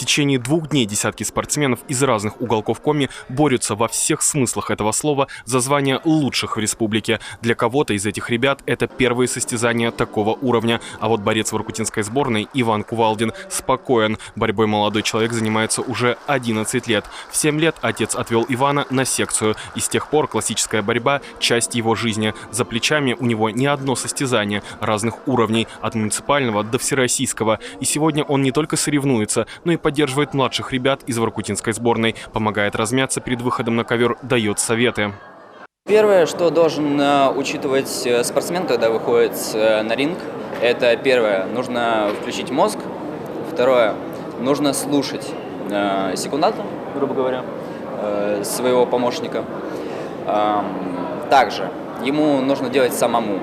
течение 2 дней десятки спортсменов из разных уголков Коми борются во всех смыслах этого слова за звание лучших в республике. Для кого-то из этих ребят это первые состязания такого уровня. А вот борец воркутинской сборной Иван Кувалдин спокоен. Борьбой молодой человек занимается уже 11 лет. В 7 лет отец отвел Ивана на секцию. И с тех пор классическая борьба – часть его жизни. За плечами у него не одно состязание разных уровней, от муниципального до всероссийского. И сегодня он не только соревнуется, но и поддерживает младших ребят из воркутинской сборной, помогает размяться перед выходом на ковер, дает советы. Первое, что должен учитывать спортсмен, когда выходит на ринг, это первое, нужно включить мозг. Второе, нужно слушать секунданта, грубо говоря, своего помощника. Также ему нужно делать самому.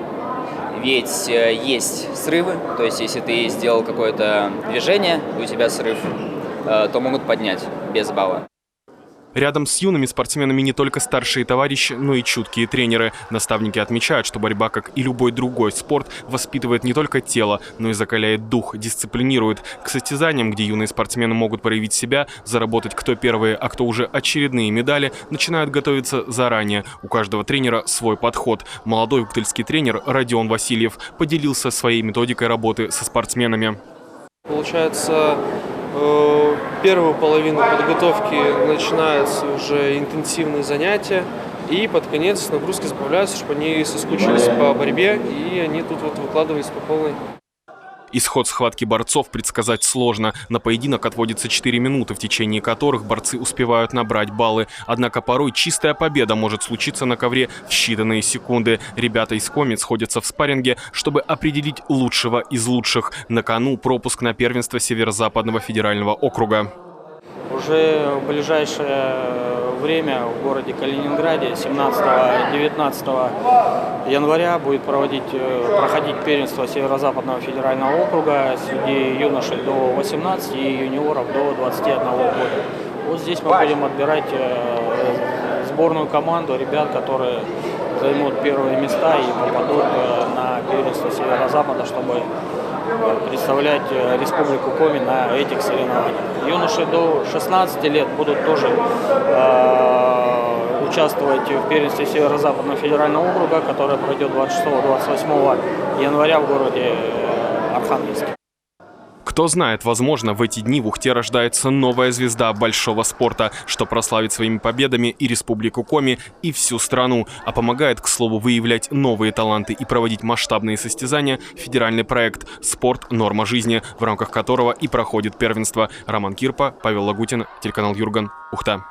Ведь есть срывы, то есть если ты сделал какое-то движение, у тебя срыв, то могут поднять без балла. Рядом с юными спортсменами не только старшие товарищи, но и чуткие тренеры. Наставники отмечают, что борьба, как и любой другой спорт, воспитывает не только тело, но и закаляет дух, дисциплинирует. К состязаниям, где юные спортсмены могут проявить себя, заработать кто первые, а кто уже очередные медали, начинают готовиться заранее. У каждого тренера свой подход. Молодой уктыльский тренер Родион Васильев поделился своей методикой работы со спортсменами. Получается, первую половину подготовки начинаются уже интенсивные занятия, и под конец нагрузки сбавляются, чтобы они соскучились по борьбе, и они тут вот выкладывались по полной. Исход схватки борцов предсказать сложно. На поединок отводится 4 минуты, в течение которых борцы успевают набрать баллы. Однако порой чистая победа может случиться на ковре в считанные секунды. Ребята из Коми сходятся в спарринге, чтобы определить лучшего из лучших. На кону пропуск на первенство Северо-Западного федерального округа. Уже в ближайшее время в городе Калининграде 17-19 января будет проходить первенство Северо-Западного федерального округа среди юношей до 18 и юниоров до 21 года. Вот здесь мы будем отбирать сборную команду ребят, которые займут первые места и попадут на первенство Северо-Запада, чтобы представлять Республику Коми на этих соревнованиях. Юноши до 16 лет будут тоже участвовать в первенстве Северо-Западного федерального округа, которое пройдет 26-28 января в городе Архангельске. Кто знает, возможно, в эти дни в Ухте рождается новая звезда большого спорта, что прославит своими победами и Республику Коми, и всю страну. А помогает, к слову, выявлять новые таланты и проводить масштабные состязания федеральный проект «Спорт. Норма жизни», в рамках которого и проходит первенство. Роман Кирпа, Павел Лагутин, телеканал Юрган, Ухта.